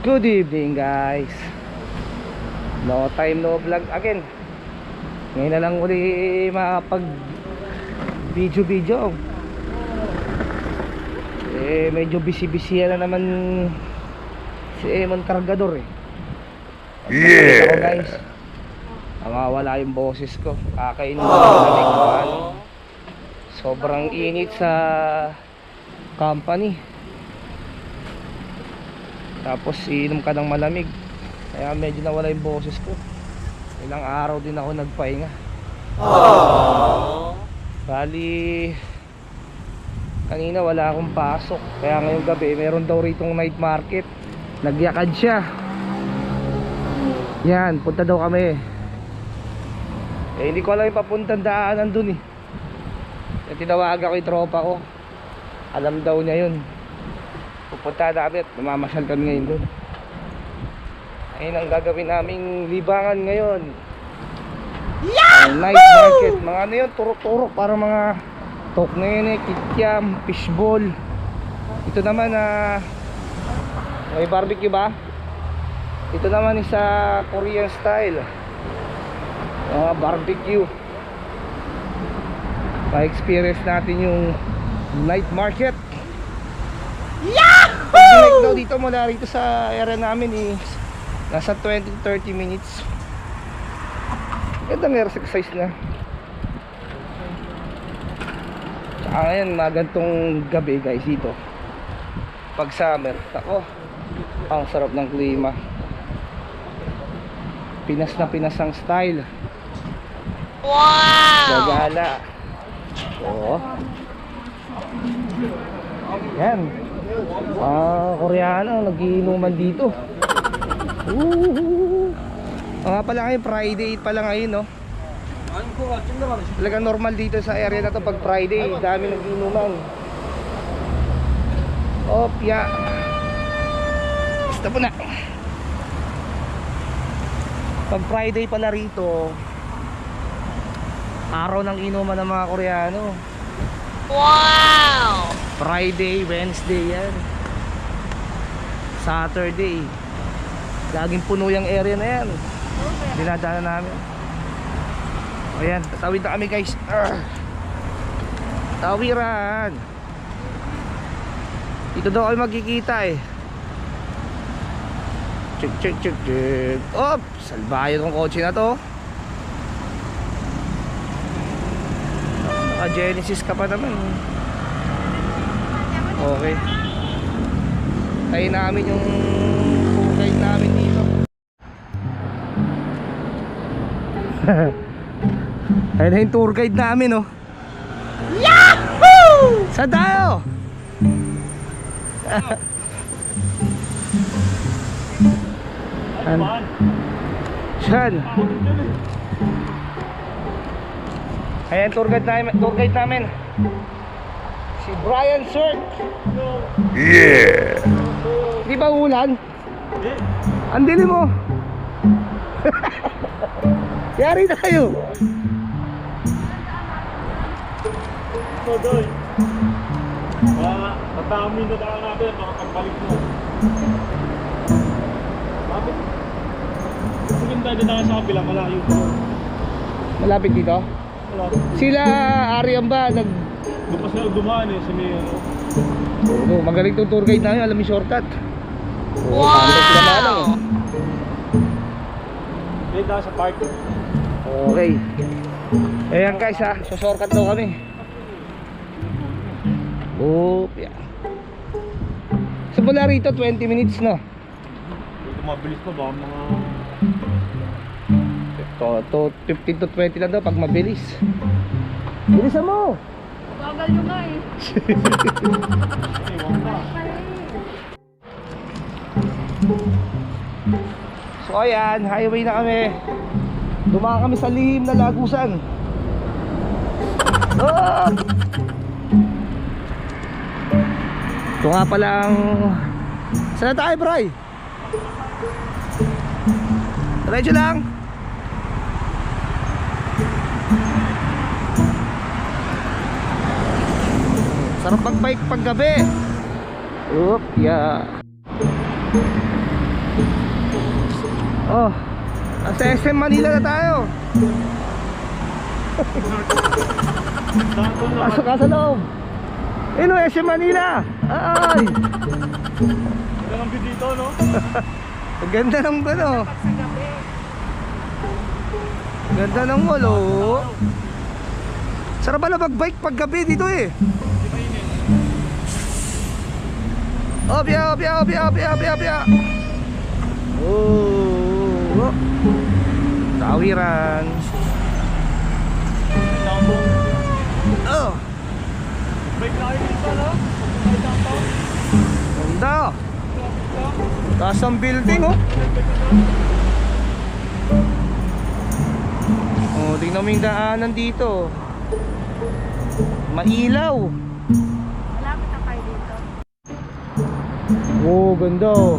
Good evening guys. No time no vlog again. Ngayon na lang uli makapag video. Medyo busy na naman si Emon Cargador eh. Yeah. Ako guys, nawawala yung boses ko. Kakainin ko ng lamig ko, ano. Sobrang init sa company. Tapos inom ka ng malamig, kaya medyo nawala yung boses ko. Ilang araw din ako nagpahinga. Bali kanina wala akong pasok, kaya ngayong gabi meron daw ritong night market. Nagyakad siya. Yan, punta daw kami. Hindi ko alam yung papuntang daanan dun eh. Tinawagan ko yung tropa ko, alam daw niya yun. Pupunta namin at mamamasyal kami ngayon doon. Ayun ang gagawin naming libangan ngayon. Night market. Mga ano yun, turok-turok, para mga toknene, kikiam, fishball. Ito naman may barbecue ba? Ito naman is Korean style, barbecue. Pa-experience natin yung night market. Pag-direct daw dito mula rito sa area namin is nasa 20 to 30 minutes. Gandang exercise na. Tsaka ngayon magantong gabi guys dito, pag summer, ako ang sarap ng klima. Pinas na Pinas ang style. Wow! Gagala. Oo. Yan. Koreano nagiinuman dito. Nga pala ngayon, Friday pala ngayon, no? Talagang normal dito sa area na to pag Friday, dami nagiinuman. Opya. Basta po na. Pag Friday pala rito, araw ng inuman ng mga Koreano. Wow! Friday, Wednesday yan, Saturday, laging puno yung area na yan. Dinadaanan namin. Ayan, tatawid na kami guys. Tawiran. Ito daw ay magkikita eh. Check. Op, salbayo tong kotse na to. Naka-Genesis ka pa naman. Okay. Tayo namin yung tour guide namin dito. Ayun na yung tour guide namin, oh. Yahoo! Saan tayo? Saan? Ayan, tour guide namin. Si Brian Sirk. Yeah. Di ba ulan? Ang dilim mo. Yari tayo. Doy. Tatami na tayo natin, makakagbalik mo. Bakit? Sige tayo na sa kabila, malayo po. Malapit dito? Malapit. Sila Arian ba Lupas na dumaan eh, sa may magaling tong tour guide namin, alam yung shortcut. wow! Dito sa park. Okay. Ayan guys ha, sa shortcut daw kami. Yeah. Sa mula rito 20 minutes no. Dito mabilis pa ba mga to 15 to 20 lang daw pag mabilis. Bilisan mo. Bagal nyo nga eh. So ayan, highway na kami. Dumaan kami sa lihim na lagusan. Ito nga pala ang... Saan na tayo, Bray? Diretso lang. Sarap mag-bike pag gabi. Yeah. Oh, nasa SM Manila na tayo. Pasok ka sa loob. Ayun o, SM Manila. Ay, Wala ang view dito, no? ang ganda ng ano. Sa gabi. Ganda ng mall oh. Sarap pala mag-bike pag gabi dito eh. Hindi mainit. Obya, obya, obya, obya, obya, obya. Oh, tawiran. Downtown. Oh, Bike na kayo dito, no? Ay, downtown. ganda. Taas ang building oh. Oh, tingnan mo yung daanan dito. Mailaw. Malapit na kayo dito. Oh, ganda oh.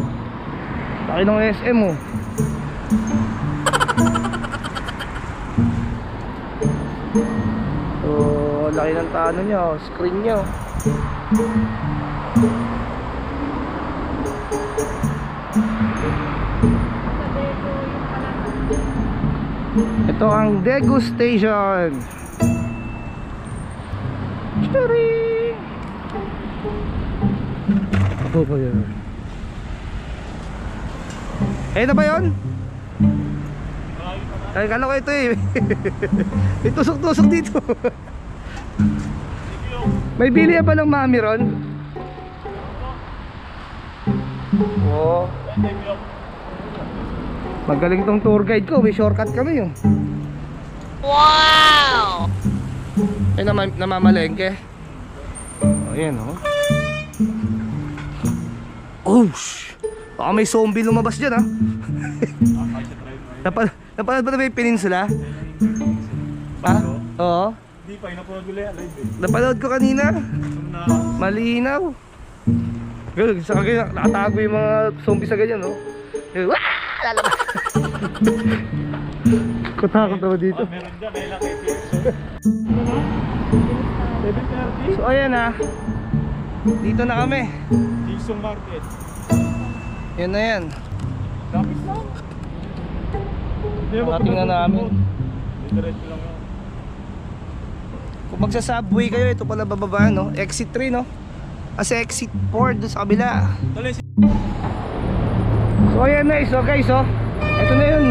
Laki ng SM oh. Oh, laki ng tano niya oh, screen niya oh. Sa Dego, yung pala na. Ito ang degustation. Charing! Ako ba yan? Eh na ba yun? Ay, kala ko ito eh. May tusok-tusok dito. May bili ba ng mami ron? Oo. Magaling tong tour guide ko. May shortcut kami yun. Wow! Ay, namamalengke. Oh, ayan oh. Oh, baka may zombie lumabas dyan ah. Napanood ba na may peninsula? Ha? Oo. Hindi pa, inapurad ulit. Alive eh. Napanood ko kanina. Na, Malinaw. Ganun, sa akin nakatago yung mga zombie sa ganyan no. Wah! Lalabas. Kutakot ako dito. meron dyan, may laki episode. 7:30. So ayan ah. Dito na kami. Jason Market. Yan na yan. Lapis lang. Nakating na namin. Diretso lang yun. Kung magsa-subway kayo, ito pala bababa no. Exit 3 no. Kasi exit 4 doon sa kabila. Tuloy So ayan na so guys oh. Ito na yun.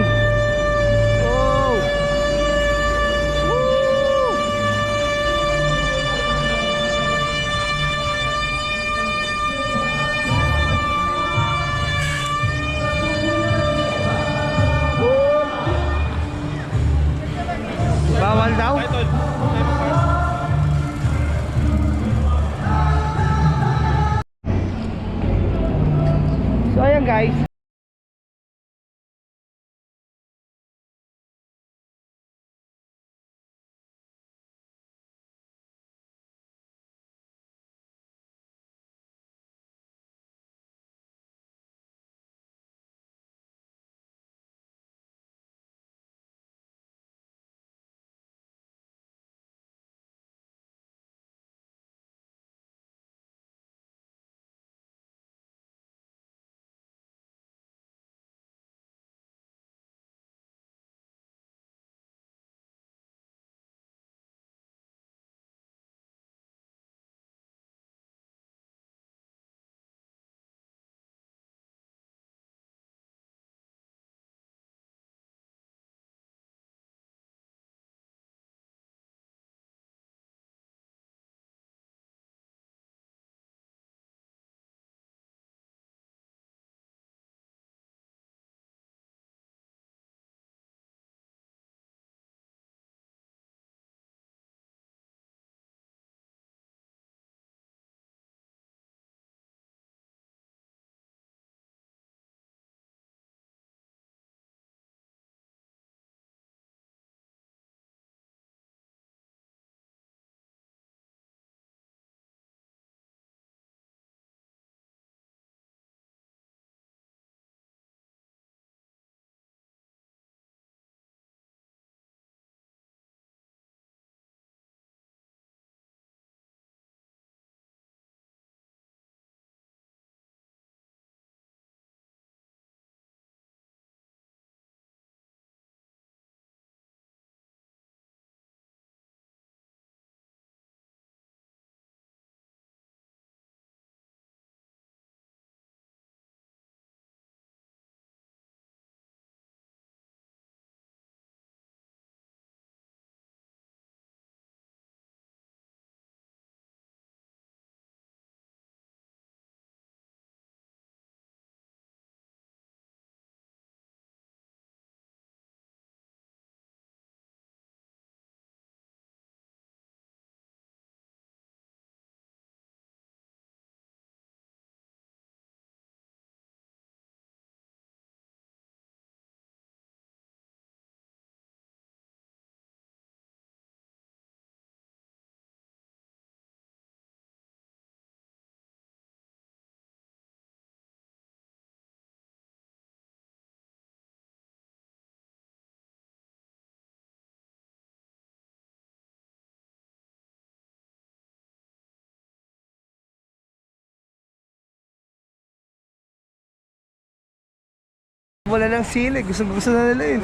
Wala ng sili, gusto na nila yun.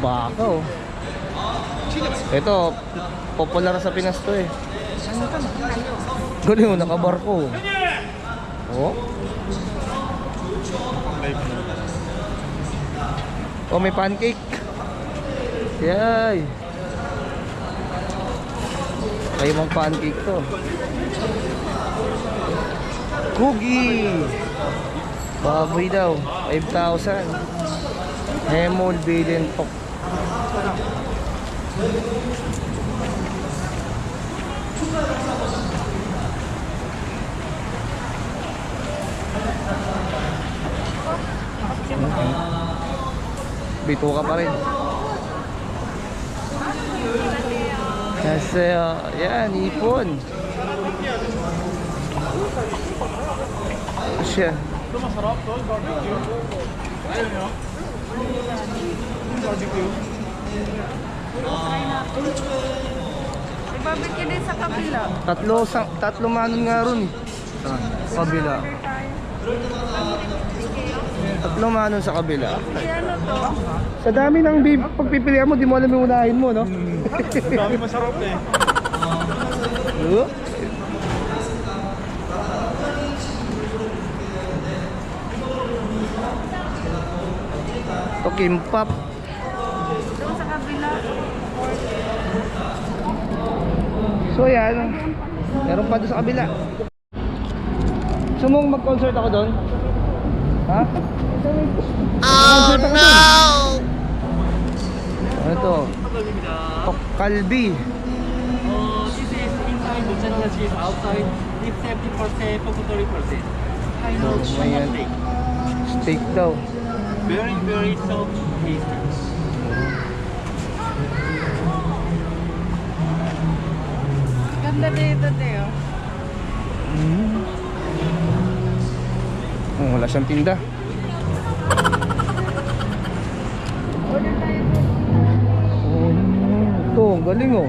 Baka oh. Ito, popular sa Pinas to eh. Galing, nakabarko. Oh. Oh, may pancake. Yay. Kayo mong pancake to. Cookie. Baboy daw, 5,000. Hemol, billion pork. Bito ka pa rin. Kasi, yan, ipon. Siya. Ito masarap to, barbecue. Ayun yun. Barbecue. Ibabigyan din sa kabila. Tatlo manon nga ron eh. Sa kabila. Tatlo manon sa kabila. Kasi ano to? Sa dami ng pagpipilian mo, di mo alam yung unahin mo, no? Dami masarap eh. Ito, kimbap. Doon sa kabila. So yan, meron pa doon sa kabila. Gusto mong mag-concert ako doon? Ha? Oh no! Ano to? Kalbi. This is inside, the channel is outside. It's 70%, 30%. So, may yan. Steak daw. Very, very soft, tasty. Ganda dito, Teo. Oh, wala siyang tinda. Order tayo. Oh, ito, galing oh.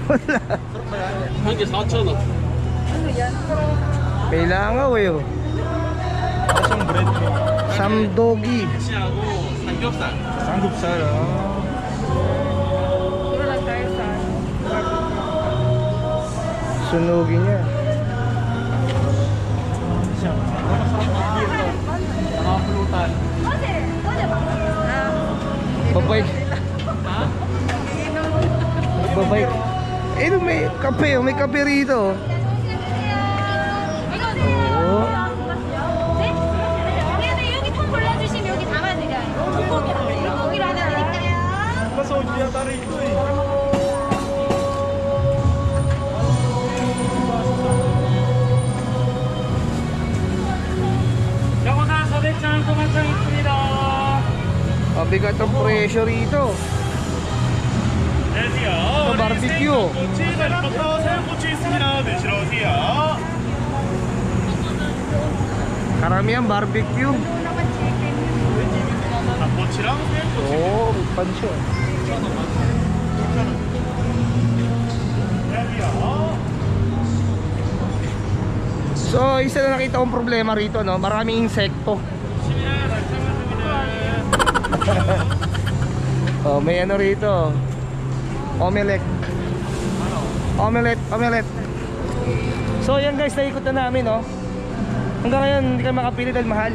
한 개 4,000원. Ano yan? Kailangan eh oh. Siyang bread mo. Samdogi. 치하고 삼겹살. Samgyeopsal. Puro lang tayo sa Sunugi niya. Siya. Masarap mag-giro. Nakapulutan. Babay. Ha? Babay. Eh, may kape oh. May kape rito oh. Oh. 여기 통 골라주시면 여기 담아드려요. 물고기로 하나 드릴까요? Kaso hindi yata rito eh. 영어사 400장, 9만장 있습니다. Mabigat ang presyo rito. 안녕하세요. 또 바르비큐. 꼬치, 다리부터 새우꼬치 있습니다. 드시러 오세요. Karamihan barbecue. 닭꼬치랑 새우꼬치. Oh, pansyo. So, isa na nakita kong problema rito, no? Maraming insekto. Oh, may ano rito. Omelette. Omelette. So, yan guys, naikot na namin, no? Hanggang ngayon, hindi kami makapili dahil mahal.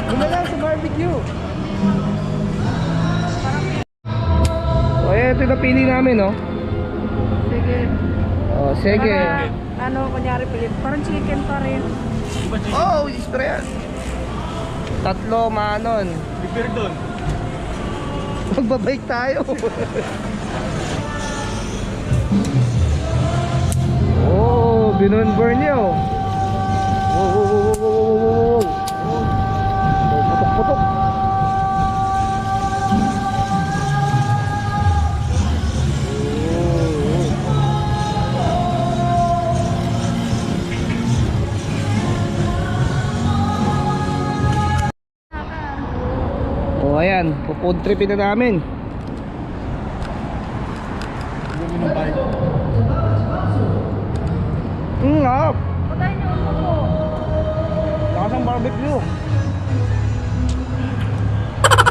Yun na lang sa barbecue. So, ayan, ito yung napili namin, no? Sige. Oh, sige. Ano, kunyari pilit. Parang chicken pa rin. Oh, ispre yan. Tatlo manon. Prepare doon. Magbabike tayo. Oh, binunburn niya oh. Wow. Oh, putok-putok. Oh, ayan, food tripin na namin. Bumi ng bike. Ngap! Patay niyo ako. Lakas ang barbecue.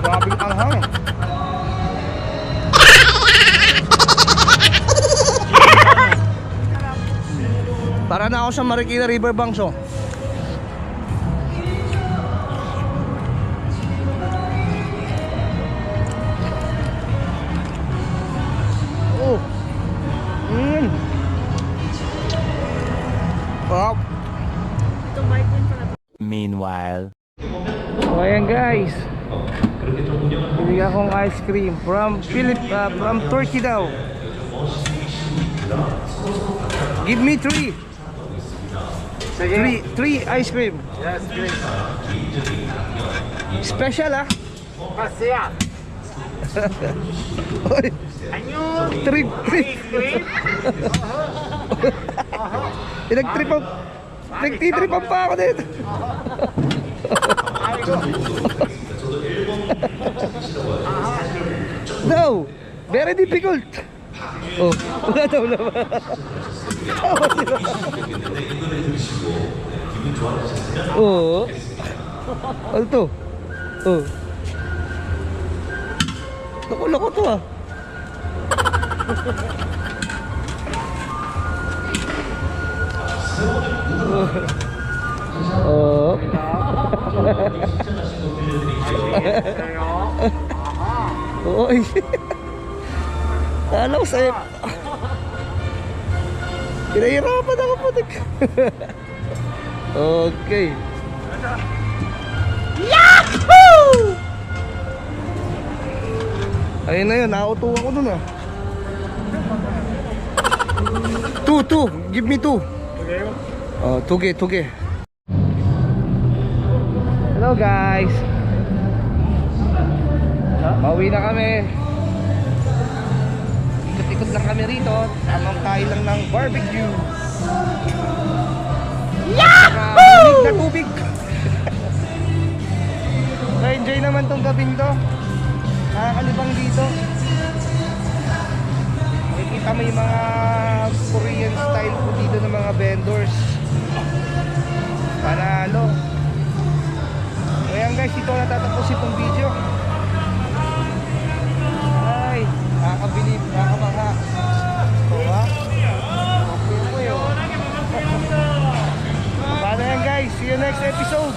Grabing anghang. Para na ako sa Marikina Riverbanks, oh. Oh. Wow. Meanwhile. So ayan guys, bibigyan akong ice cream from from Turkey daw. Give me three ice cream. Yes, great. Special ah. Masaya. Oy, Anyo. trip. Great. Nagtitripan pa ako dito. No, very difficult. Oh, wala daw naman. Oh. Ano to? Oh. Loko-loko to ah. Oh. Oy. Alam ko sa'yo. Pinahirapan ako po. Okay. Yahoo! Ayun na yun, nakauto ako dun ah. Two. Give me two. Oh, tuge. Hello guys. Pauwi na kami. Ikot-ikot lang kami rito. Tamang kain lang ng barbecue. Yahoo! Na tubig. Na-enjoy naman tong gabing to. Nakakalibang dito. Makikita mo yung mga Korean style po dito ng mga vendors. Panalo. Ayan guys, dito natatapos itong video. Ay, nakakabilib, nakakabanga. Diba? Okay po yun. Paano yan guys? See you next episode.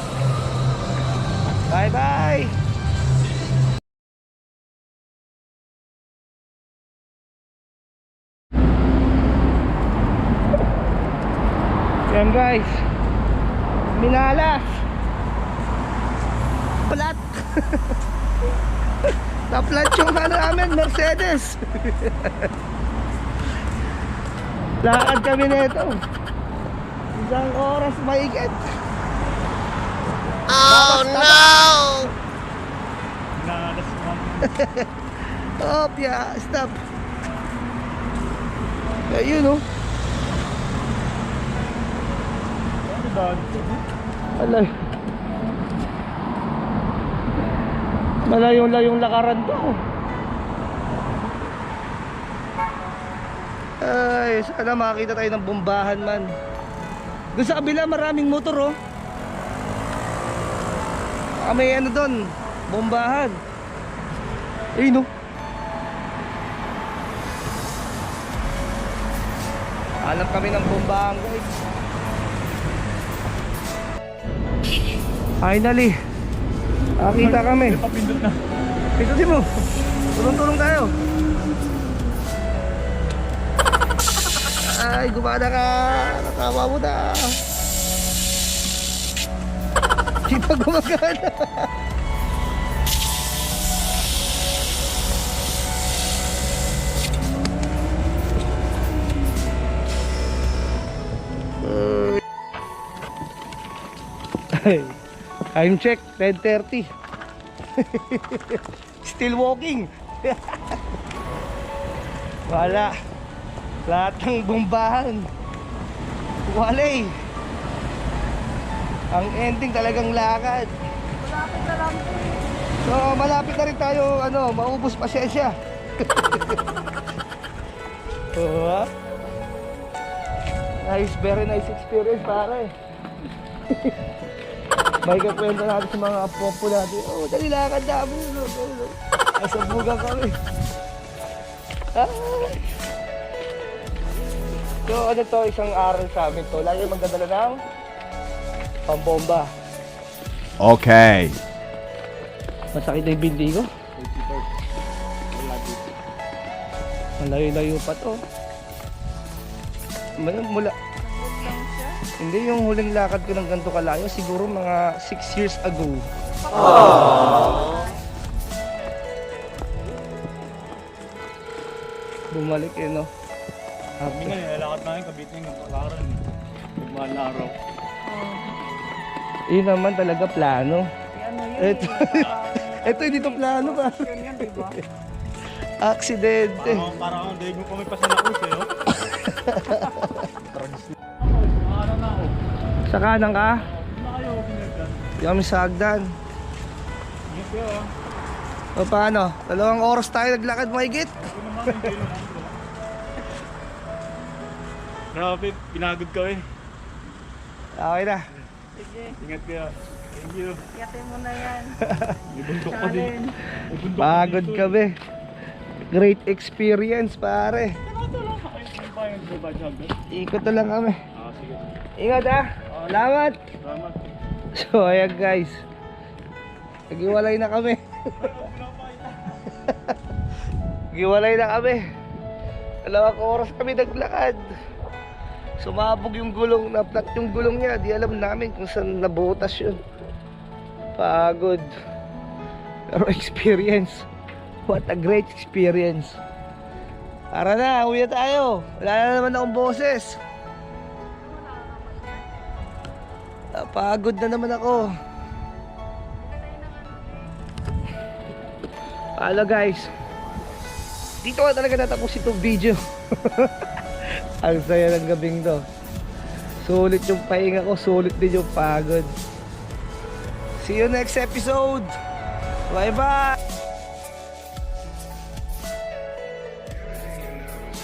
Bye bye. Yan guys, minalas plat. Na-plat yung ano namin, Mercedes. Lakad kami nito. Isang oras mahigit. Oh no! Nalas mo. Oh, yeah, stop. Ayun oh. Alay. Malayong-layong lakaran to. Ay, sana makakita tayo ng bombahan man. Doon sa kabila maraming motor oh. May ano doon, bombahan. Ayun oh. Hanap kami ng bombahan guys. Finally, nakita kami. Papindot na. Pindutin mo. Tulong-tulong tayo. Ay, gumana ka. Nakawa mo na. Kita gumagana. Time check, 10:30. Still walking. Wala. Lahat ng bombahan. Wala eh. Ang ending talagang lakad. Malapit na lang po. So malapit na rin tayo, maubos pasensya. very nice experience pare. May kakwento natin sa mga apo natin. Oh, dali lakad namin. Nasa bugang kami. So ano to, isang aral sa amin to. Lagi magdadala ng pambomba. Okay. Masakit na yung bindi ko. Malayo-layo pa to. Mula. Hindi yung huling lakad ko ng ganito kalayo, siguro mga 6 years ago. Bumalik eh, no? Hindi nga, nilalakad namin, kabit na yung palaran. Nagmahal na araw. Yun naman talaga plano. Ano yun Ito, ito hindi to plano pa. yun yan, diba? Aksidente. Parang ang daig mo pa may pasanakos eh, no? Ano na ako? Sa kanan ka? Na kayo, pinagdan. Hindi kami sa hagdan. Ingat kayo ah. O paano? 2 oras tayo naglakad mahigit. Ito naman, hindi naman. Grabe, pinagod ka eh. Okay na. Sige, Ingat kayo. Thank you. yatin mo na yan. May bundok pa din. May bundok pa Pagod dito. kami. Great experience pare. Ano ito lang? Ayun pa yung baba jogger. Ikot na lang kami. Ah, sige. Ingat ha. Salamat. Salamat. So ayan guys. Naghiwalay na kami. Naghiwalay na kami. 2 oras kami naglakad. Sumabog yung gulong, naplat yung gulong niya. Di alam namin kung saan nabutas yun. Pagod. Pero experience. What a great experience. Tara na, uwi na tayo. Wala na naman akong boses. Pagod na naman ako. Hello guys. Dito ka talaga natapos itong video. Ang saya ng gabing to. Sulit yung pahinga ko, sulit din yung pagod. See you next episode. Bye bye.